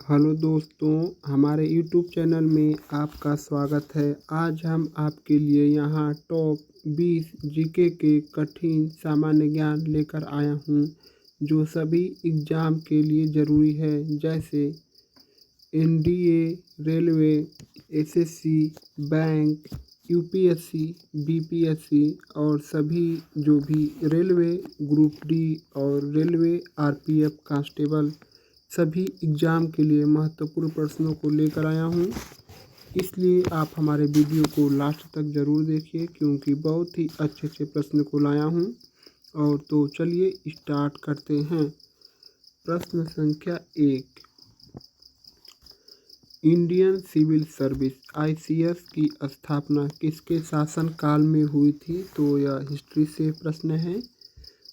Hello दोस्तों, हमारे YouTube channel में आपका स्वागत है। आज हम आपके लिए यहाँ टॉप 20 जीके के कठिन सामान्य ज्ञान लेकर आया हूँ जो सभी एग्ज़ाम के लिए ज़रूरी है, जैसे NDA, railway, SSC, bank, UPSC, BPSC और सभी जो भी रेलवे ग्रुप डी और रेलवे आरपीएफ कांस्टेबल सभी एग्ज़ाम के लिए महत्वपूर्ण प्रश्नों को लेकर आया हूँ। इसलिए आप हमारे वीडियो को लास्ट तक ज़रूर देखिए, क्योंकि बहुत ही अच्छे अच्छे प्रश्न को लाया हूँ। और तो चलिए स्टार्ट करते हैं। प्रश्न संख्या 1, इंडियन सिविल सर्विस आईसीएस की स्थापना किसके शासनकाल में हुई थी? तो यह हिस्ट्री से प्रश्न है,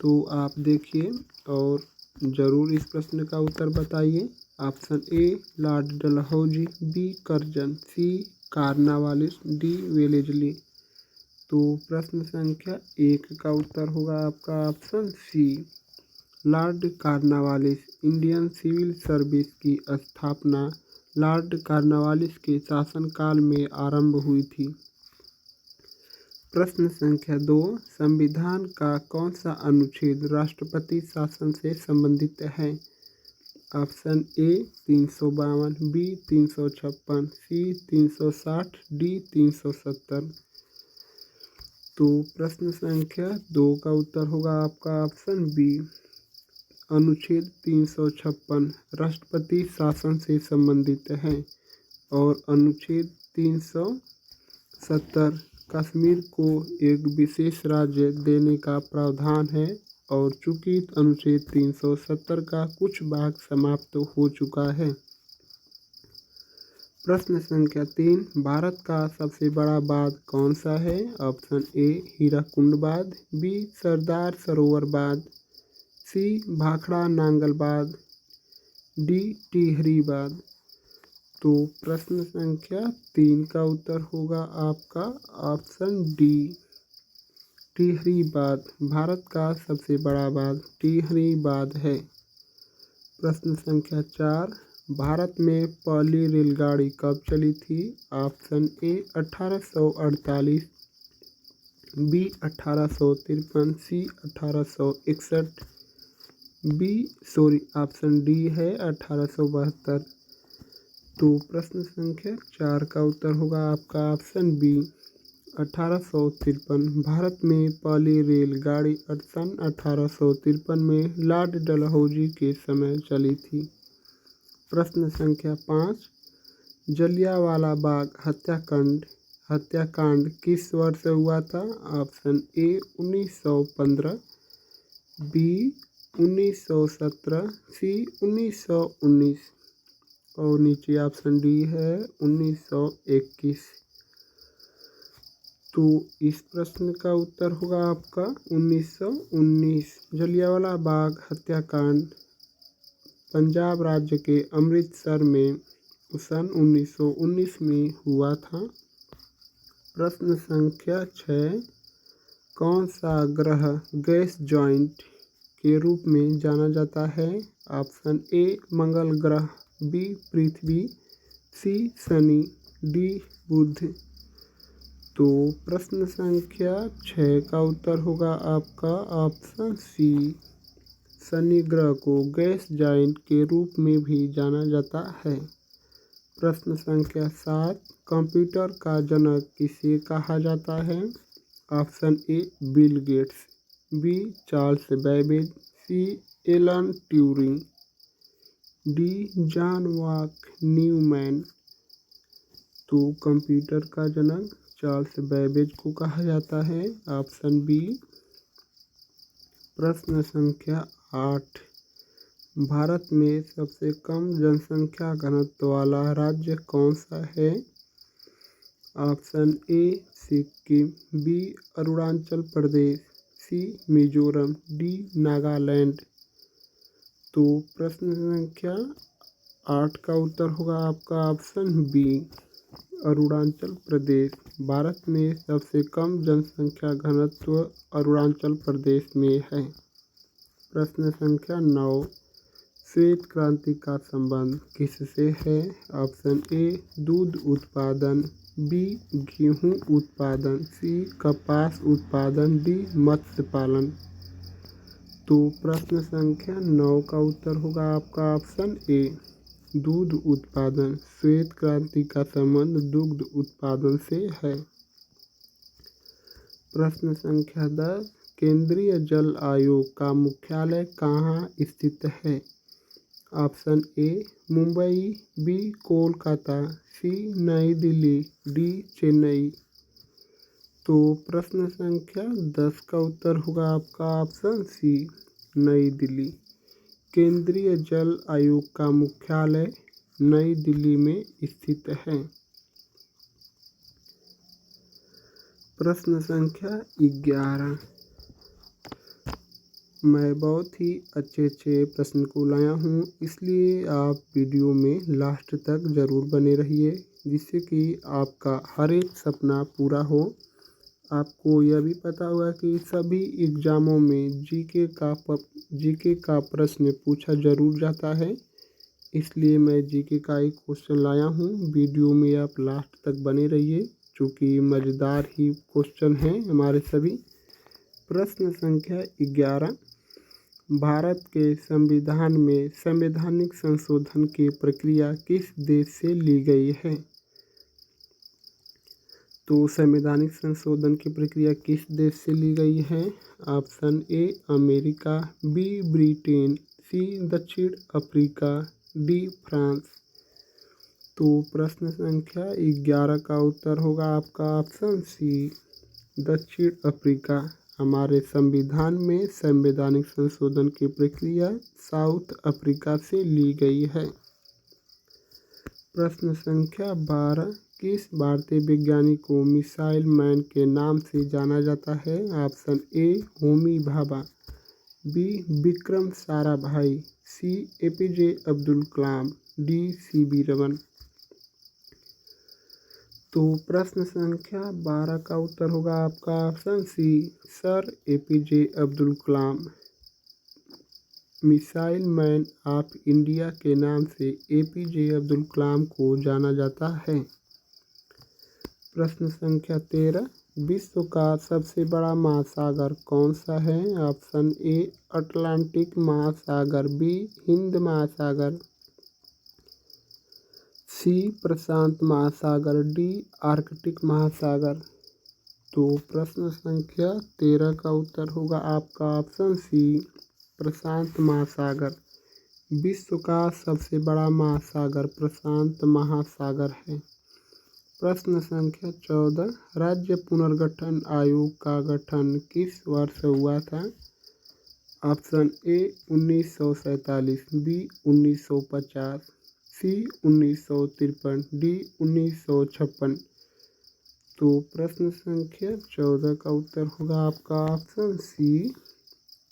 तो आप देखिए और ज़रूर इस प्रश्न का उत्तर बताइए। Option A Lord Dalhousie, B Curzon, C Cornwallis, D Wellesley. तो प्रश्न संख्या 1 का उत्तर होगा आपका option C, Lord Cornwallis. Indian Civil Service की स्थापना लॉर्ड कार्नवालिस के शासनकाल में आरंभ हुई थी। प्रश्न संख्या 2, संविधान का कौन सा अनुच्छेद राष्ट्रपति शासन से संबंधित है? Option A 352, B 356, C 360, D 370। तो प्रश्न संख्या 2 का उत्तर होगा आपका ऑप्शन बी, अनुच्छेद 356 राष्ट्रपति शासन से संबंधित है। और अनुच्छेद 370 कश्मीर को एक विशेष राज्य देने का प्रावधान है, और चूंकि अनुच्छेद 370 का कुछ भाग समाप्त हो चुका है। प्रश्न संख्या 3, भारत का सबसे बड़ा बांध कौन सा है? ऑप्शन ए हीराकुंड बांध, बी सरदार सरोवर बांध, सी भाखड़ा नांगल बांध, डी टिहरी बांध। तो प्रश्न संख्या 3 का उत्तर होगा आपका ऑप्शन डी, टिहरी बांध। भारत का सबसे बड़ा बांध टिहरी बांध है। प्रश्न संख्या 4, भारत में पहली रेलगाड़ी कब चली थी? Option A 1848, B 1853, C 1861, option D है 1872। तो प्रश्न संख्या 4 का उत्तर होगा आपका ऑप्शन बी, 1853। भारत में पहली रेलगाड़ी सन 1853 में लॉर्ड डलहौजी के समय चली थी। प्रश्न संख्या 5, जलियांवाला बाग हत्याकांड किस वर्ष हुआ था? ऑप्शन ए 1915, बी 1917, सी 1919 और नीचे ऑप्शन डी है 1921। तो इस प्रश्न का उत्तर होगा आपका 1919। जलियांवाला बाग हत्याकांड पंजाब राज्य के अमृतसर में सन 1919 में हुआ था। प्रश्न संख्या 6, कौन सा ग्रह गैस जॉइंट के रूप में जाना जाता है? ऑप्शन ए मंगल ग्रह, बी पृथ्वी, सी शनि, डी बुध। तो प्रश्न संख्या 6 का उत्तर होगा आपका ऑप्शन सी, शनि ग्रह को गैस जॉइंट के रूप में भी जाना जाता है। प्रश्न संख्या 7, कंप्यूटर का जनक किसे कहा जाता है? Option A Bill Gates, B Charles Babbage, C Alan Turing, D John von Neumann. तो कंप्यूटर का जनक चार्ल्स बैबेज को कहा जाता है, ऑप्शन बी। प्रश्न संख्या 8, भारत में सबसे कम जनसंख्या घनत्व वाला राज्य कौन सा है? Option A Sikkim, B Arunachal Pradesh, C Mizoram, D Nagaland. तो प्रश्न संख्या 8 का उत्तर होगा आपका ऑप्शन बी, अरुणाचल प्रदेश। भारत में सबसे कम जनसंख्या घनत्व अरुणाचल प्रदेश में है। प्रश्न संख्या 9, श्वेत क्रांति का संबंध किससे है? ऑप्शन ए दूध उत्पादन, बी गेहूं उत्पादन, सी कपास उत्पादन, डी मत्स्य पालन। तो प्रश्न संख्या 9 का उत्तर होगा आपका ऑप्शन ए दूध उत्पादन। श्वेत क्रांति का संबंध दुग्ध उत्पादन से है। प्रश्न संख्या 10 केंद्रीय जल आयोग का मुख्यालय कहाँ स्थित है? Option A Mumbai, B Kolkata, C Nai Delhi, D Chennai. तो प्रश्न संख्या 10 का उत्तर होगा आपका ऑप्शन सी नई दिल्ली। केंद्रीय जल आयोग का मुख्यालय नई दिल्ली में स्थित है। प्रश्न संख्या 11 मैं बहुत ही अच्छे प्रश्न को लाया हूँ, इसलिए आप वीडियो में लास्ट तक ज़रूर बने रहिए, जिससे कि आपका हर एक सपना पूरा हो। आपको यह भी पता होगा कि सभी एग्ज़ामों में जीके का प्रश्न पूछा ज़रूर जाता है, इसलिए मैं जीके का एक क्वेश्चन लाया हूँ। वीडियो में आप लास्ट तक बने रहिए, चूँकि मज़ेदार ही क्वेश्चन हैं हमारे सभी। प्रश्न संख्या 11 भारत के संविधान में संवैधानिक संशोधन की प्रक्रिया किस देश से ली गई है? तो संवैधानिक संशोधन की प्रक्रिया किस देश से ली गई है? Option A America, B Britain, C दक्षिण अफ्रीका, डी फ्रांस। तो प्रश्न संख्या 11 का उत्तर होगा आपका ऑप्शन सी दक्षिण अफ्रीका। हमारे संविधान में संवैधानिक संशोधन की प्रक्रिया साउथ अफ्रीका से ली गई है। प्रश्न संख्या 12 किस भारतीय वैज्ञानिक को मिसाइल मैन के नाम से जाना जाता है? Option A Homi Bhabha, B Vikram Sarabhai, C APJ Abdul Kalam, D CV Raman. तो प्रश्न संख्या 12 का उत्तर होगा आपका option C sir APJ Abdul Kalam. Missile man of India के नाम से एपीजे अब्दुल कलाम को जाना जाता है। प्रश्न संख्या 13 विश्व का सबसे बड़ा महासागर कौन सा है? ऑप्शन ए अटलांटिक महासागर, बी हिंद महासागर, सी प्रशांत महासागर, डी आर्कटिक महासागर। तो प्रश्न संख्या 13 का उत्तर होगा आपका ऑप्शन सी प्रशांत महासागर। विश्व का सबसे बड़ा महासागर प्रशांत महासागर है। प्रश्न संख्या 14 राज्य पुनर्गठन आयोग का गठन किस वर्ष हुआ था? Option A 1947, B 1950, C 1953, D 1956। तो प्रश्न संख्या 14 का उत्तर होगा आपका ऑप्शन सी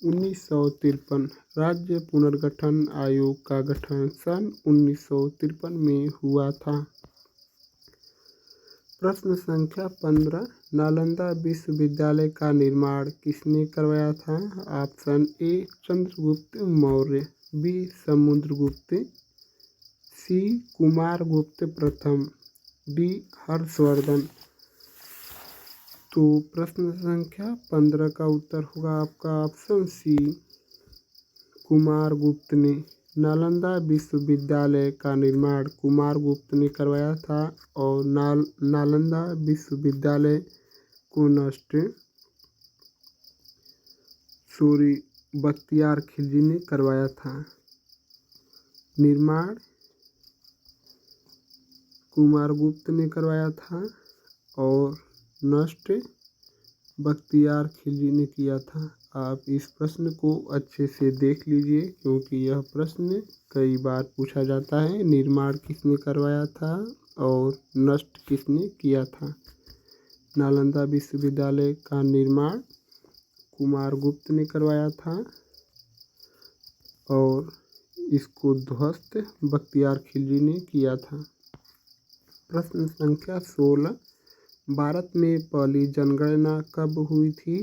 1953। राज्य पुनर्गठन आयोग का गठन सन 1953 में हुआ था। प्रश्न संख्या 15 नालंदा विश्वविद्यालय का निर्माण किसने करवाया था? Option A Chandragupta Maurya, B Samudragupta, C Kumaragupta प्रथम, डी हर्षवर्धन। तो प्रश्न संख्या 15 का उत्तर होगा आपका ऑप्शन सी कुमारगुप्त ने। नालंदा विश्वविद्यालय का निर्माण कुमारगुप्त ने करवाया था और नालंदा विश्वविद्यालय को नष्ट बख्तियार खिलजी ने करवाया था। निर्माण कुमारगुप्त ने करवाया था और नष्ट बख्तियार खिलजी ने किया था। आप इस प्रश्न को अच्छे से देख लीजिए, क्योंकि यह प्रश्न कई बार पूछा जाता है। निर्माण किसने करवाया था और नष्ट किसने किया था? नालंदा विश्वविद्यालय का निर्माण कुमारगुप्त ने करवाया था और इसको ध्वस्त बख्तियार खिलजी ने किया था। प्रश्न संख्या 16 भारत में पहली जनगणना कब हुई थी?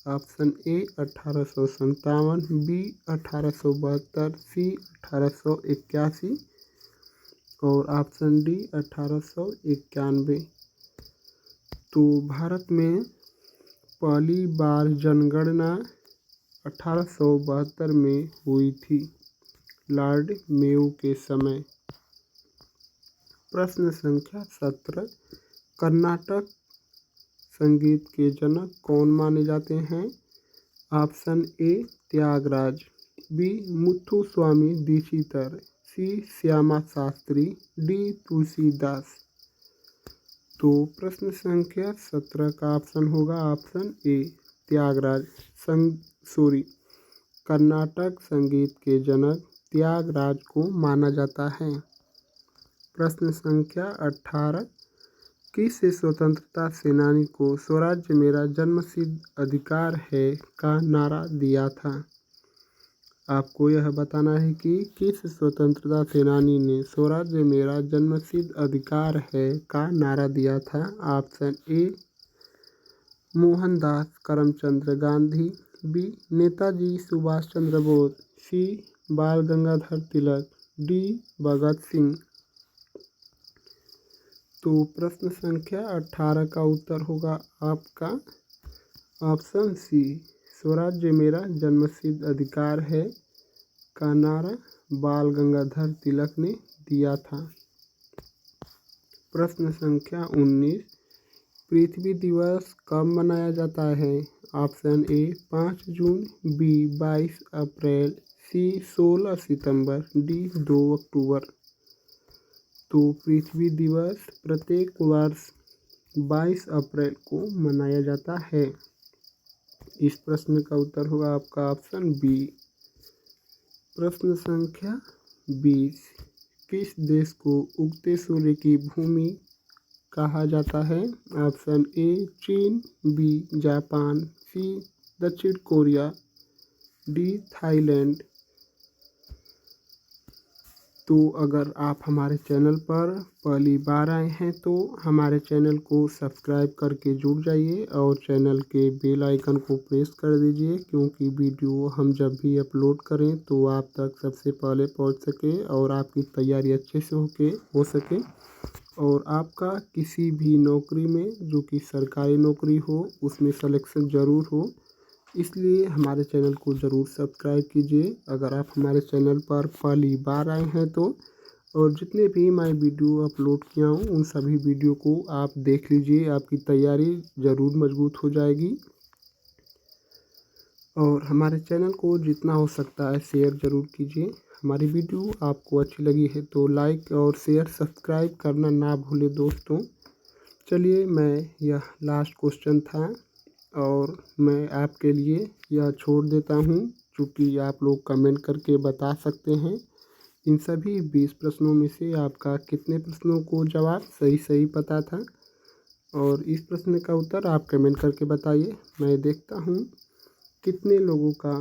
ऑप्शन ए 1857, बी 1872, सी 1881 और ऑप्शन डी 1891। तो भारत में पहली बार जनगणना 1872 में हुई थी, लॉर्ड मेयो के समय। प्रश्न संख्या 17, कर्नाटक संगीत के जनक कौन माने जाते हैं? Option A Tyagaraja, B Muthuswami Dikshitar, C Shyama Shastri, D Tulsidas. तो प्रश्न संख्या 17 का ऑप्शन होगा ऑप्शन ए त्यागराज। कर्नाटक संगीत के जनक त्यागराज को माना जाता है। प्रश्न संख्या 18, किस स्वतंत्रता सेनानी को स्वराज्य मेरा जन्मसिद्ध अधिकार है का नारा दिया था? आपको यह बताना है कि किस स्वतंत्रता सेनानी ने स्वराज्य मेरा जन्मसिद्ध अधिकार है का नारा दिया था? Option A Mohandas Karamchand Gandhi, B Netaji Subhash Chandra Bose, C Bal Gangadhar Tilak, D Bhagat Singh. तो प्रश्न संख्या 18 का उत्तर होगा आपका ऑप्शन सी, स्वराज्य मेरा जन्मसिद्ध अधिकार है का नारा बाल गंगाधर तिलक ने दिया था। प्रश्न संख्या 19, पृथ्वी दिवस कब मनाया जाता है? ऑप्शन ए 5 जून, बी 22 अप्रैल, सी 16 सितंबर, डी 2 अक्टूबर। तो पृथ्वी दिवस प्रत्येक वर्ष 22 अप्रैल को मनाया जाता है। इस प्रश्न का उत्तर होगा आपका ऑप्शन बी। प्रश्न संख्या 20, किस देश को उगते सूर्य की भूमि कहा जाता है? ऑप्शन ए चीन, बी जापान, सी दक्षिण कोरिया, डी थाईलैंड। तो अगर आप हमारे चैनल पर पहली बार आए हैं तो हमारे चैनल को सब्सक्राइब करके जुड़ जाइए और चैनल के बेल आइकन को प्रेस कर दीजिए, क्योंकि वीडियो हम जब भी अपलोड करें तो आप तक सबसे पहले पहुंच सके और आपकी तैयारी अच्छे से हो सके और आपका किसी भी नौकरी में जो कि सरकारी नौकरी हो उसमें सिलेक्शन ज़रूर हो। इसलिए हमारे चैनल को ज़रूर सब्सक्राइब कीजिए अगर आप हमारे चैनल पर पहली बार आए हैं तो। और जितने भी मैं वीडियो अपलोड किया हूँ उन सभी वीडियो को आप देख लीजिए, आपकी तैयारी ज़रूर मजबूत हो जाएगी। और हमारे चैनल को जितना हो सकता है शेयर ज़रूर कीजिए। हमारी वीडियो आपको अच्छी लगी है तो लाइक और शेयर सब्सक्राइब करना ना भूलें दोस्तों। चलिए, मैं यह लास्ट क्वेश्चन था और मैं आपके लिए यह छोड़ देता हूँ, क्योंकि आप लोग कमेंट करके बता सकते हैं इन सभी 20 प्रश्नों में से आपका कितने प्रश्नों को जवाब सही पता था। और इस प्रश्न का उत्तर आप कमेंट करके बताइए। मैं देखता हूँ कितने लोगों का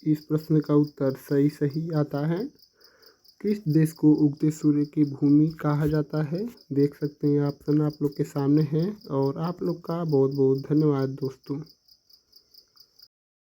इस प्रश्न का उत्तर सही आता है। किस देश को उगते सूर्य की भूमि कहा जाता है? देख सकते हैं ऑप्शन आप लोग के सामने है। और आप लोग का बहुत बहुत धन्यवाद दोस्तों।